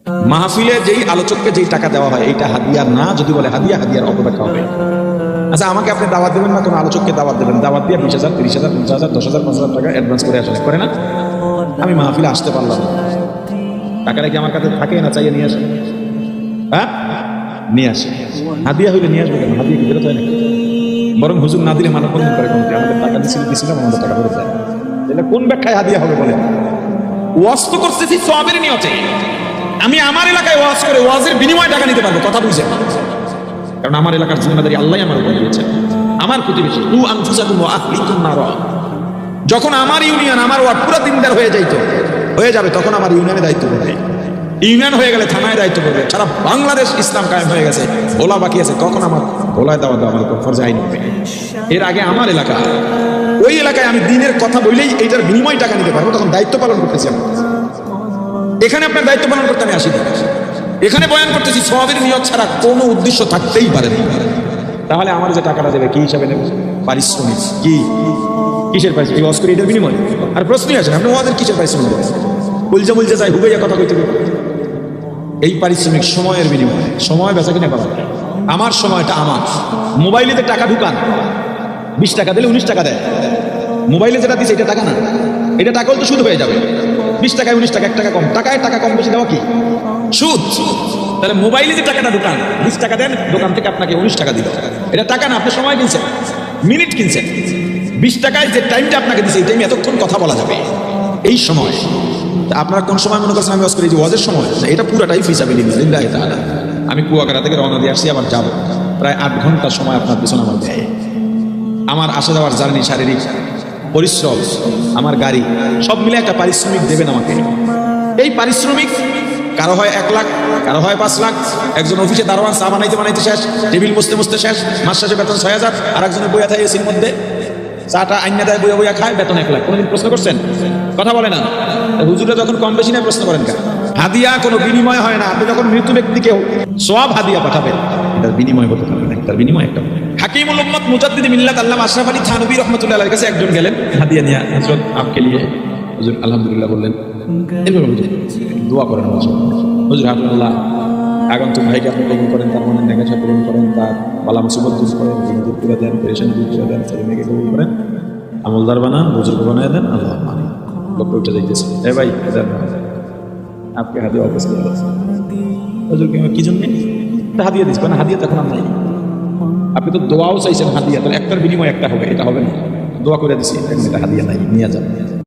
মাহফিলে যেই আলোচককে যেই টাকা দেওয়া হয় এইটা হাদিয়ার না, যদি বলে হাদিয়া, হাদিয়ার অপব্যাখ্যা হবে। আচ্ছা, আমাকে আপনি দাওয়াত দেবেন না, কোনো আলোচককে দাওয়াত দেবেন, দাওয়াত দিয়ে 20,000, 30,000, 50,000, 10,000, 5,000 টাকা অ্যাডভান্স করে আসলে করে না? আমি মাহফিলে আসতে পারলাম না, টাকাটা কি আমার কাছে থাকে না চাইয়ে নিয়ে আসে? হ্যাঁ, নিয়ে আসে। হাদিয়া হইলে নিয়ে আসবে কেন? হাদিয়া কি বেরোতে হয় নাকি? বরং হুজুর না দিলে মানববন্ধন করে কমিটি, আমাদের টাকা দিছিলাম, আমাদের টাকা বেরোতে হয়। তাহলে কোন ব্যাখ্যায় হাদিয়া হবে বলে? ওয়াজ তো করতেছি সওয়াবের নিয়তে। আমি আমার এলাকায় ওয়াজ করে ওয়াজের বিনিময়ে টাকা নিতে পারবো, কথা বুঝে? কারণ আমার এলাকার জিম্মাদারি আল্লাহ আমার উপর দিয়েছে। আমার প্রতিবেশী কু আনফুসাকুম ওয়া আহলিকুম নারা। যখন আমার ইউনিয়ন, আমার ওয়ার্ড পুরো দিনদার হয়ে যাবে, তখন আমার ইউনিয়নে দায়িত্ব পড়বে। ইউনিয়ন হয়ে গেলে থানায় দায়িত্ব পড়বে। সারা বাংলাদেশ ইসলাম কায়েম হয়ে গেছে, ভোলা বাকি আছে, তখন আমার ভোলায় দেওয়া আমার উপর ফরজে আইন হবে। এর আগে আমার এলাকা, ওই এলাকায় আমি দিনের কথা বললেই এইটার বিনিময়ে টাকা নিতে পারবো, তখন দায়িত্ব পালন করতেছি আমি। এখানে আপনার দায়িত্ব পালন করতে আমি আসি না, এখানে বয়ান করতেছি সওয়াবের নিয়ত ছাড়া কোনো উদ্দেশ্য থাকতেই পারে না। তাহলে আমার যে টাকাটা দেবে কি হিসাবে নেব? পারিশ্রমিক। কি কিসের পারিশ্রমিক? ওয়াজ করে এটার বিনিময়? আর প্রশ্নই আসে না, আপনি ওয়াজের কিসের পারিশ্রমিক দেবেন? বলছে যাই হুবাইয়া কথা কইতে হবে। এই পারিশ্রমিক সময়ের বিনিময়ে, সময় বেচা কিনা করা। আমার সময়টা আমার। মোবাইলে যে টাকা ঢুকান, 20 টাকা দিলে 19 টাকা দেয়। মোবাইলে যেটা দিচ্ছে এটা টাকা না, এটা টাকা হলে তো সুদ হয়ে যাবে। 20 টাকায় 19 টাকা, 1 টাকা কম, টাকায় টাকা কম বেশি দেওয়া কি সুদ? তাহলে মোবাইলে যে টাকাটা ঢুকান, 20 টাকা দেন, দোকান থেকে আপনাকে 19 টাকা দিল, এটা টাকা না, আপনি সময় কিনছেন, মিনিট কিনছেন। 20 টাকায় যে টাইমটা আপনাকে দিচ্ছে, এই টাইমে এতক্ষণ কথা বলা যাবে, এই সময়। আপনারা কোন সময় মনে করছেন আমি ওয়াজ করি? যে ওয়াজের সময় না, এটা পুরাটাই ফি সাবিলিল্লাহ তাআলা। আমি কুয়াকাটা থেকে রওনা দিয়ে আসছি, আবার যাবো, প্রায় 8 ঘন্টা সময় আপনার পিছনে আমার দেয়। আমার আসা যাওয়ার জার্নি, শারীরিক পরিশ্রম, আমার গাড়ি, সব মিলে একটা পারিশ্রমিক দেবেন আমাকে। এই পারিশ্রমিক কারো হয় 1 লাখ, কারো হয় 5 লাখ। একজন অফিসে দারোয়ান চা বানাইতে শেষ, টেবিল মুছতে শেষ, মাস শেষে বেতন 6,000। আর একজনের বইয়া থাকে এসির মধ্যে, চাটা আইনা দেয়, বইয়া খায়, বেতন 1 লাখ। কোনোদিন প্রশ্ন করছেন? কথা বলে না। হুজুরা যখন কম বেশি নেয় প্রশ্ন করেন কেন? হাদিয়া কোনো বিনিময় হয় না। আপনি যখন মৃত ব্যক্তিকে সওয়াব হাদিয়া পাঠাবেন, এটার বিনিময় হতে পারবে না, তার বিনিময় একটা। হাকিমুল উম্মত মুজাদ্দিদ মিল্লাত আল্লামা আশরাফ আলী থানভী রাহমাতুল্লাহ আলাইহির কাছে একজন গেলেন হাদিয়া নিয়ে। হযরত আপকে নিয়ে হুজুর আলহামদুলিল্লাহ বললেন, এরপর দোয়া করেন হুজুর, আল্লাহ আগন্তুক ভাইকে আপনি কবুল করেন, তার মনে নেগাশা পূরণ করেন, তার বালা মুসিবত দূর করেন, দূর করে দেন, পেরেশানি দূর করে দেন, ছেলে মেয়েকে কবুল করেন, আমলদার বানান, বুজুর্গ বানায় দেন। আল্লাহ আমিন। লোকটা উঠে যাইতেছে, এ ভাই আপনি হাদিয়া অফিস করে দিচ্ছেন। হুজুর কি জন্য হাদিয়া দিস? না, হাদিয়া তখন আর নাই। আপনি তো দোয়াও চাইছেন হাদিয়া, তাহলে একটার বিনিময় একটা হবে, এটা হবে না। দোয়া করে দিচ্ছি, এটা হাদিয়া নাই, নিয়ে যান।